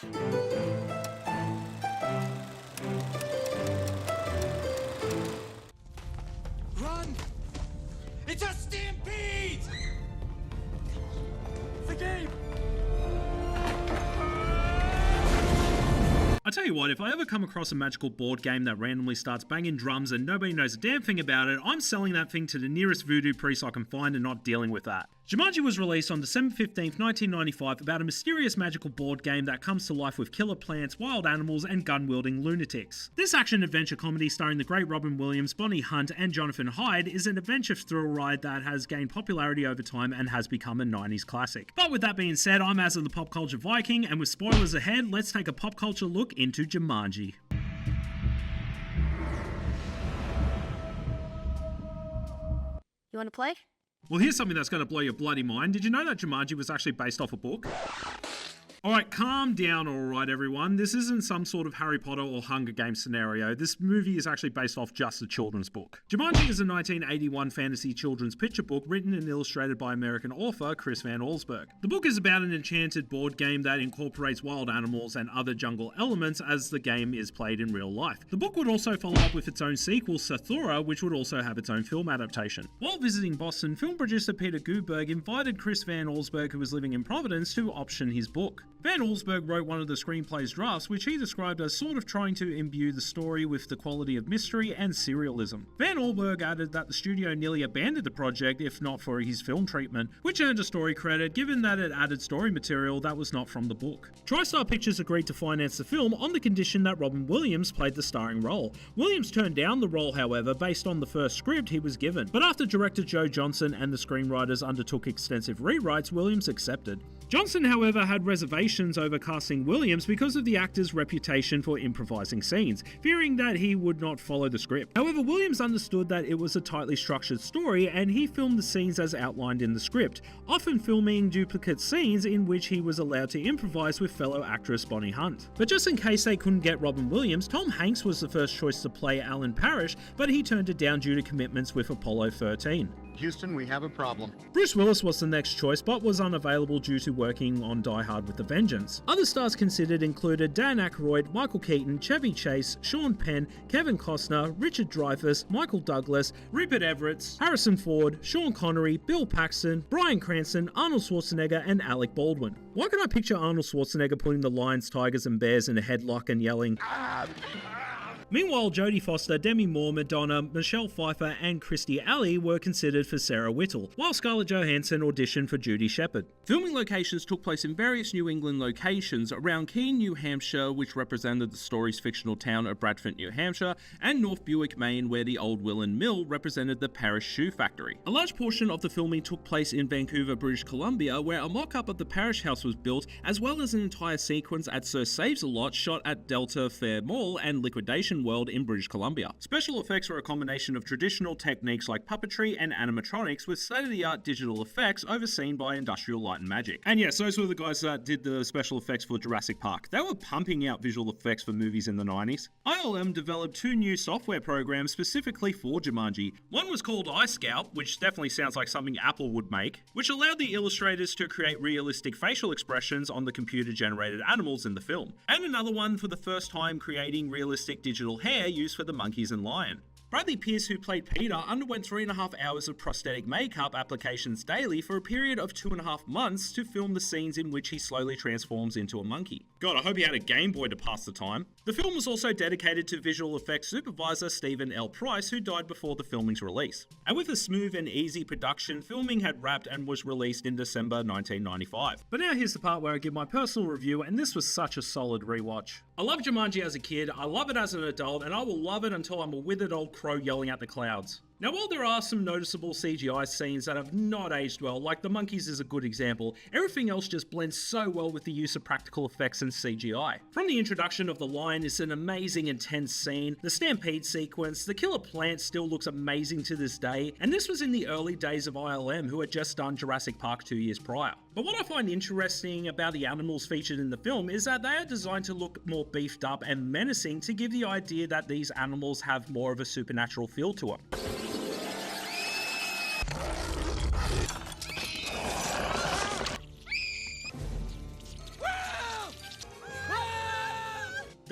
Run! It's a stampede! It's a game! I tell you what, if I ever come across a magical board game that randomly starts banging drums and nobody knows a damn thing about it, I'm selling that thing to the nearest voodoo priest I can find and not dealing with that. Jumanji was released on December 15th, 1995, about a mysterious magical board game that comes to life with killer plants, wild animals, and gun-wielding lunatics. This action-adventure comedy starring the great Robbin Williams, Bonnie Hunt, and Jonathan Hyde is an adventure thrill ride that has gained popularity over time and has become a 90s classic. But with that being said, I'm Azza the Pop Culture Viking, and with spoilers ahead, let's take a pop culture look into Jumanji. You want to play? Well, here's something that's going to blow your bloody mind. Did you know that Jumanji was actually based off a book? Alright, calm down alright everyone. This isn't some sort of Harry Potter or Hunger Games scenario. This movie is actually based off just a children's book. Jumanji is a 1981 fantasy children's picture book written and illustrated by American author Chris Van Allsburg. The book is about an enchanted board game that incorporates wild animals and other jungle elements as the game is played in real life. The book would also follow up with its own sequel, Sathura, which would also have its own film adaptation. While visiting Boston, film producer Peter Guberg invited Chris Van Allsburg, who was living in Providence, to option his book. Van Allsburg wrote one of the screenplay's drafts, which he described as sort of trying to imbue the story with the quality of mystery and serialism. Van Allsburg added that the studio nearly abandoned the project if not for his film treatment, which earned a story credit given that it added story material that was not from the book. TriStar Pictures agreed to finance the film on the condition that Robbin Williams played the starring role. Williams turned down the role, however, based on the first script he was given, but after director Joe Johnston and the screenwriters undertook extensive rewrites, Williams accepted. Johnston, however, had reservations over casting Williams because of the actor's reputation for improvising scenes, fearing that he would not follow the script. However, Williams understood that it was a tightly structured story and he filmed the scenes as outlined in the script, often filming duplicate scenes in which he was allowed to improvise with fellow actress Bonnie Hunt. But just in case they couldn't get Robbin Williams, Tom Hanks was the first choice to play Alan Parrish, but he turned it down due to commitments with Apollo 13. Houston, we have a problem. Bruce Willis was the next choice, but was unavailable due to working on Die Hard with a Vengeance. Other stars considered included Dan Aykroyd, Michael Keaton, Chevy Chase, Sean Penn, Kevin Costner, Richard Dreyfuss, Michael Douglas, Rupert Everett, Harrison Ford, Sean Connery, Bill Paxton, Bryan Cranston, Arnold Schwarzenegger, and Alec Baldwin. Why can I picture Arnold Schwarzenegger putting the lions, tigers, and bears in a headlock and yelling, "Ah!" Meanwhile, Jodie Foster, Demi Moore, Madonna, Michelle Pfeiffer, and Kirstie Alley were considered for Sarah Whittle, while Scarlett Johansson auditioned for Judi Shepard. Filming locations took place in various New England locations around Keene, New Hampshire, which represented the story's fictional town of Bradford, New Hampshire, and North Buick, Maine, where the old Willen Mill represented the Parrish shoe factory. A large portion of the filming took place in Vancouver, British Columbia, where a mock-up of the Parrish house was built, as well as an entire sequence at Sir Saves-a-Lot shot at Delta Fair Mall and Liquidation World in British Columbia. Special effects were a combination of traditional techniques like puppetry and animatronics with state-of-the-art digital effects overseen by Industrial Light and Magic. And yes, those were the guys that did the special effects for Jurassic Park. They were pumping out visual effects for movies in the 90s. ILM developed 2 new software programs specifically for Jumanji. One was called iScout, which definitely sounds like something Apple would make, which allowed the illustrators to create realistic facial expressions on the computer-generated animals in the film. And another one for the first time creating realistic digital hair used for the monkeys and lion. Bradley Pierce, who played Peter, underwent 3.5 hours of prosthetic makeup applications daily for a period of 2.5 months to film the scenes in which he slowly transforms into a monkey. God, I hope he had a Game Boy to pass the time. The film was also dedicated to visual effects supervisor Stephen L. Price, who died before the filming's release. And with a smooth and easy production, filming had wrapped and was released in December 1995. But now here's the part where I give my personal review, and this was such a solid rewatch. I loved Jumanji as a kid, I love it as an adult, and I will love it until I'm a withered old crow yelling at the clouds. Now, while there are some noticeable CGI scenes that have not aged well, like the monkeys is a good example, everything else just blends so well with the use of practical effects and CGI. From the introduction of the lion is an amazing intense scene, the stampede sequence, the killer plant still looks amazing to this day, and this was in the early days of ILM, who had just done Jurassic Park 2 years prior. But what I find interesting about the animals featured in the film is that they are designed to look more beefed up and menacing to give the idea that these animals have more of a supernatural feel to them.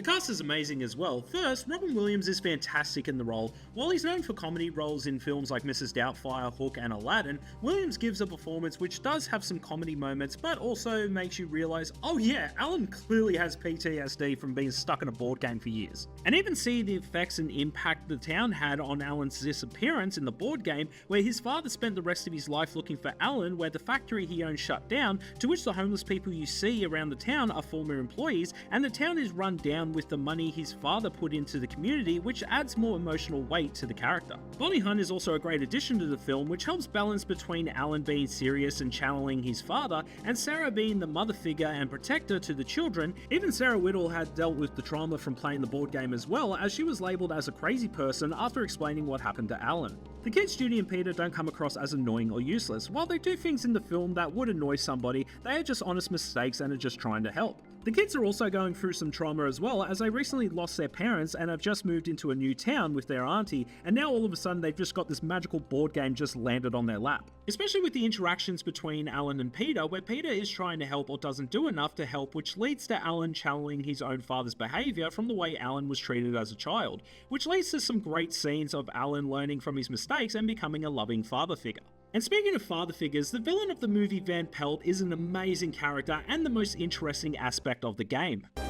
The cast is amazing as well. First, Robbin Williams is fantastic in the role. While he's known for comedy roles in films like Mrs. Doubtfire, Hook and Aladdin, Williams gives a performance which does have some comedy moments but also makes you realise, oh yeah, Alan clearly has PTSD from being stuck in a board game for years. And even see the effects and impact the town had on Alan's disappearance in the board game, where his father spent the rest of his life looking for Alan, where the factory he owned shut down, to which the homeless people you see around the town are former employees, and the town is run down with the money his father put into the community, which adds more emotional weight to the character. Bonnie Hunt is also a great addition to the film, which helps balance between Alan being serious and channeling his father, and Sarah being the mother figure and protector to the children. Even Sarah Whittle had dealt with the trauma from playing the board game as well, as she was labelled as a crazy person after explaining what happened to Alan. The kids Judy and Peter don't come across as annoying or useless. While they do things in the film that would annoy somebody, they are just honest mistakes and are just trying to help. The kids are also going through some trauma as well, as they recently lost their parents and have just moved into a new town with their auntie, and now all of a sudden they've just got this magical board game just landed on their lap. Especially with the interactions between Alan and Peter, where Peter is trying to help or doesn't do enough to help, which leads to Alan channeling his own father's behaviour from the way Alan was treated as a child, which leads to some great scenes of Alan learning from his mistakes and becoming a loving father figure. And speaking of father figures, the villain of the movie Van Pelt is an amazing character and the most interesting aspect of the game. You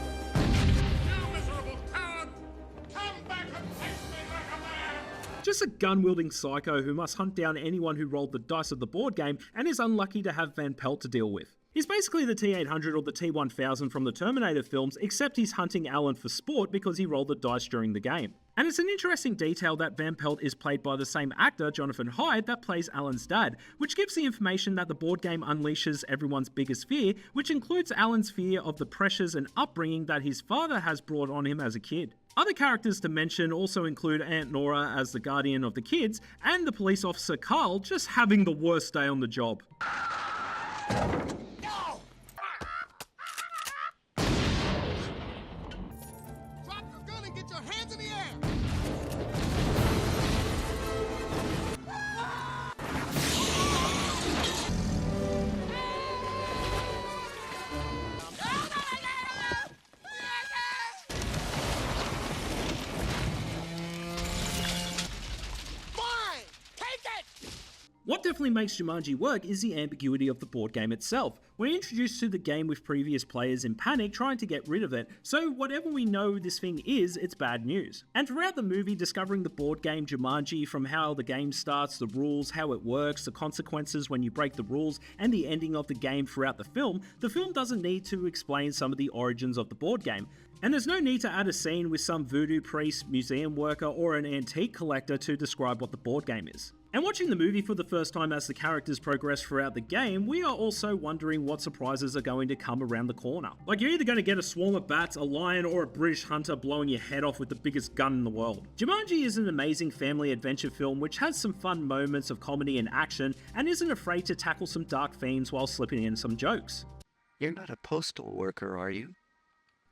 miserable coward! Come back and face me like a man! Just a gun-wielding psycho who must hunt down anyone who rolled the dice of the board game and is unlucky to have Van Pelt to deal with. He's basically the T-800 or the T-1000 from the Terminator films, except he's hunting Alan for sport because he rolled the dice during the game. And it's an interesting detail that Van Pelt is played by the same actor, Jonathan Hyde, that plays Alan's dad, which gives the information that the board game unleashes everyone's biggest fear, which includes Alan's fear of the pressures and upbringing that his father has brought on him as a kid. Other characters to mention also include Aunt Nora as the guardian of the kids, and the police officer Carl just having the worst day on the job. What definitely makes Jumanji work is the ambiguity of the board game itself. We're introduced to the game with previous players in panic trying to get rid of it, so whatever we know this thing is, it's bad news. And throughout the movie, discovering the board game Jumanji, from how the game starts, the rules, how it works, the consequences when you break the rules, and the ending of the game throughout the film doesn't need to explain some of the origins of the board game. And there's no need to add a scene with some voodoo priest, museum worker, or an antique collector to describe what the board game is. And watching the movie for the first time as the characters progress throughout the game, we are also wondering what surprises are going to come around the corner. Like, you're either going to get a swarm of bats, a lion, or a British hunter blowing your head off with the biggest gun in the world. Jumanji is an amazing family adventure film which has some fun moments of comedy and action, and isn't afraid to tackle some dark themes while slipping in some jokes. You're not a postal worker, are you?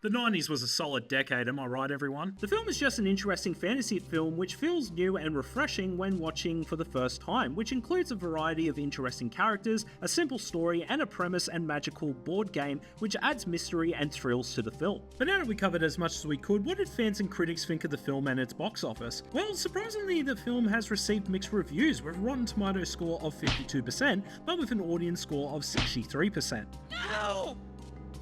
The 90s was a solid decade, am I right everyone? The film is just an interesting fantasy film which feels new and refreshing when watching for the first time, which includes a variety of interesting characters, a simple story, and a premise and magical board game which adds mystery and thrills to the film. But now that we covered as much as we could, what did fans and critics think of the film and its box office? Well, surprisingly, the film has received mixed reviews with a Rotten Tomatoes score of 52%, but with an audience score of 63%. No!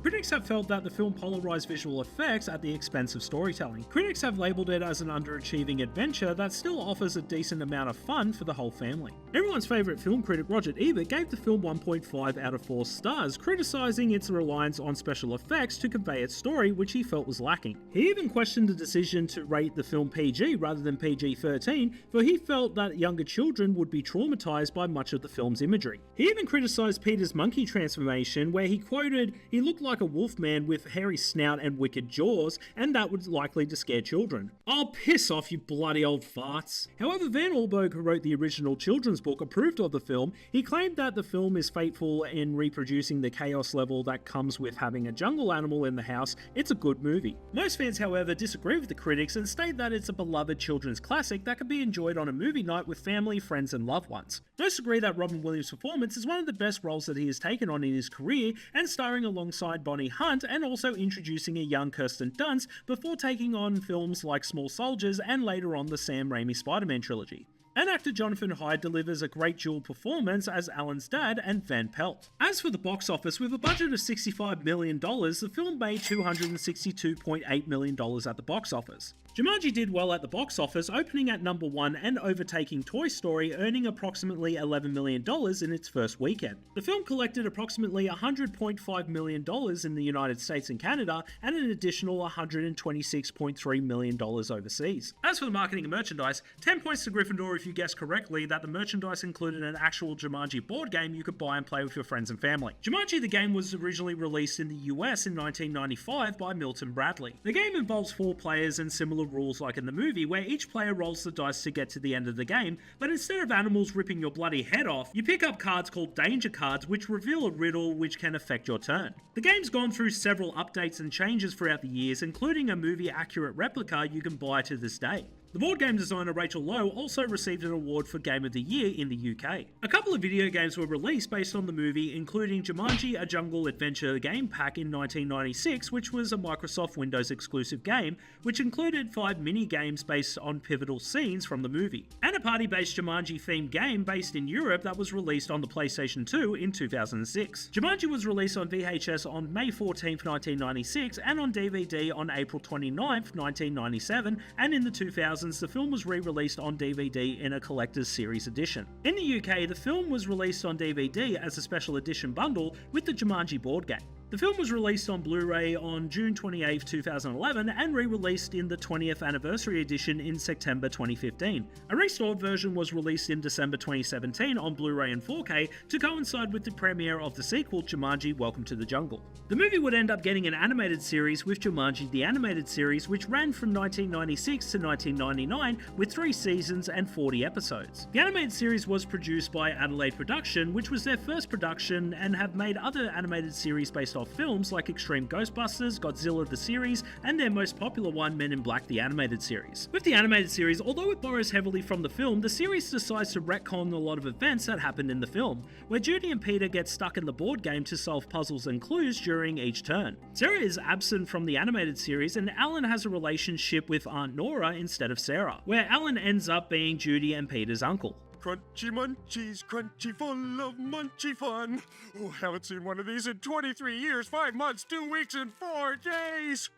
Critics have felt that the film polarized visual effects at the expense of storytelling. Critics have labelled it as an underachieving adventure that still offers a decent amount of fun for the whole family. Everyone's favourite film critic Roger Ebert gave the film 1.5 out of 4 stars, criticising its reliance on special effects to convey its story, which he felt was lacking. He even questioned the decision to rate the film PG rather than PG-13, for he felt that younger children would be traumatised by much of the film's imagery. He even criticised Peter's monkey transformation, where he quoted, "He looked like a wolf man with hairy snout and wicked jaws, and that was likely to scare children." Oh, piss off, you bloody old farts. However, Van Allberg, who wrote the original children's book, approved of the film. He claimed that the film is faithful in reproducing the chaos level that comes with having a jungle animal in the house. It's a good movie. Most fans, however, disagree with the critics and state that it's a beloved children's classic that can be enjoyed on a movie night with family, friends, and loved ones. Most agree that Robbin Williams' performance is one of the best roles that he has taken on in his career, and starring alongside eyed Bonnie Hunt and also introducing a young Kirsten Dunst before taking on films like Small Soldiers and later on the Sam Raimi Spider-Man trilogy. And actor Jonathan Hyde delivers a great dual performance as Alan's dad and Van Pelt. As for the box office, with a budget of $65 million, the film made $262.8 million at the box office. Jumanji did well at the box office, opening at number 1 and overtaking Toy Story, earning approximately $11 million in its first weekend. The film collected approximately $100.5 million in the United States and Canada, and an additional $126.3 million overseas. As for the marketing and merchandise, 10 points to Gryffindor if you guessed correctly that the merchandise included an actual Jumanji board game you could buy and play with your friends and family. Jumanji the game was originally released in the US in 1995 by Milton Bradley. The game involves 4 players and similar rules like in the movie, where each player rolls the dice to get to the end of the game, but instead of animals ripping your bloody head off, you pick up cards called danger cards which reveal a riddle which can affect your turn. The game's gone through several updates and changes throughout the years, including a movie-accurate replica you can buy to this day. The board game designer Rachel Lowe also received an award for Game of the Year in the UK. A couple of video games were released based on the movie, including Jumanji: A Jungle Adventure Game Pack in 1996, which was a Microsoft Windows exclusive game, which included 5 mini-games based on pivotal scenes from the movie, and a party-based Jumanji-themed game based in Europe that was released on the PlayStation 2 in 2006. Jumanji was released on VHS on May 14, 1996, and on DVD on April 29, 1997, and in the 2000s, the film was re-released on DVD in a collector's series edition. In the UK, the film was released on DVD as a special edition bundle with the Jumanji board game. The film was released on Blu-ray on June 28, 2011 and re-released in the 20th anniversary edition in September 2015. A restored version was released in December 2017 on Blu-ray and 4K to coincide with the premiere of the sequel Jumanji: Welcome to the Jungle. The movie would end up getting an animated series with Jumanji the Animated Series, which ran from 1996 to 1999 with 3 seasons and 40 episodes. The animated series was produced by Adelaide Production, which was their first production, and have made other animated series based off films like Extreme Ghostbusters, Godzilla the series, and their most popular one, Men in Black the Animated Series. With the animated series, although it borrows heavily from the film, the series decides to retcon a lot of events that happened in the film, where Judy and Peter get stuck in the board game to solve puzzles and clues during each turn. Sarah is absent from the animated series, and Alan has a relationship with Aunt Nora instead of Sarah, where Alan ends up being Judy and Peter's uncle. Crunchy munchies, crunchy full of munchy fun. Oh, haven't seen one of these in 23 years, 5 months, 2 weeks, and 4 days.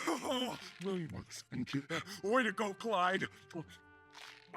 Oh, thank you. Way to go, Clyde.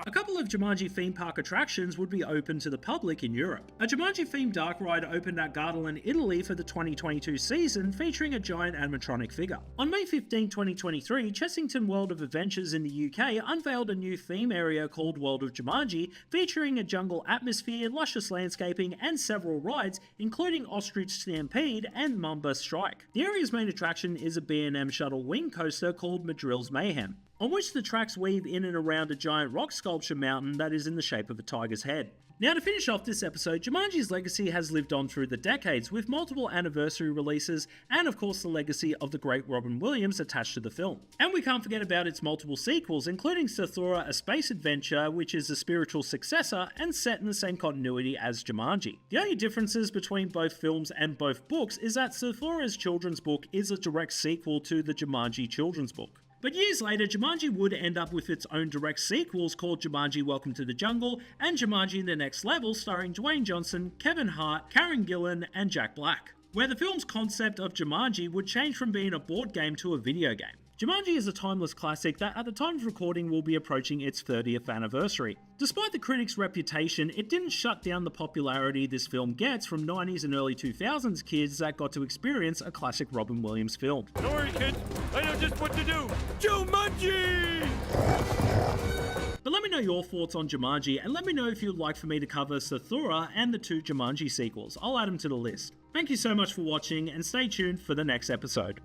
A couple of Jumanji theme park attractions would be open to the public in Europe. A Jumanji-themed dark ride opened at Gardaland, Italy for the 2022 season, featuring a giant animatronic figure. On May 15, 2023, Chessington World of Adventures in the UK unveiled a new theme area called World of Jumanji, featuring a jungle atmosphere, luscious landscaping, and several rides, including Ostrich Stampede and Mamba Strike. The area's main attraction is a B&M shuttle wing coaster called Madril's Mayhem, on which the tracks weave in and around a giant rock sculpture mountain that is in the shape of a tiger's head. Now, to finish off this episode, Jumanji's legacy has lived on through the decades, with multiple anniversary releases and of course the legacy of the great Robbin Williams attached to the film. And we can't forget about its multiple sequels, including Zathura: A Space Adventure, which is a spiritual successor and set in the same continuity as Jumanji. The only differences between both films and both books is that Zathura's children's book is a direct sequel to the Jumanji children's book. But years later, Jumanji would end up with its own direct sequels called Jumanji: Welcome to the Jungle and Jumanji: The Next Level, starring Dwayne Johnson, Kevin Hart, Karen Gillan, and Jack Black, where the film's concept of Jumanji would change from being a board game to a video game. Jumanji is a timeless classic that at the time of recording will be approaching its 30th anniversary. Despite the critics' reputation, it didn't shut down the popularity this film gets from 90s and early 2000s kids that got to experience a classic Robbin Williams film. Don't worry, kids. I know just what to do. Jumanji! But let me know your thoughts on Jumanji, and let me know if you'd like for me to cover Zathura and the 2 Jumanji sequels. I'll add them to the list. Thank you so much for watching, and stay tuned for the next episode.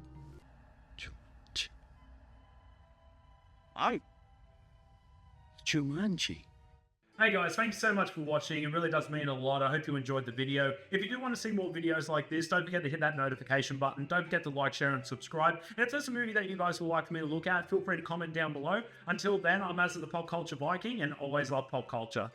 Jumanji. Hey guys, thanks so much for watching. It really does mean a lot. I hope you enjoyed the video. If you do want to see more videos like this, don't forget to hit that notification button. Don't forget to like, share, and subscribe. And if there's a movie that you guys would like for me to look at, feel free to comment down below. Until then, I'm Azza the Pop Culture Viking, and always love pop culture.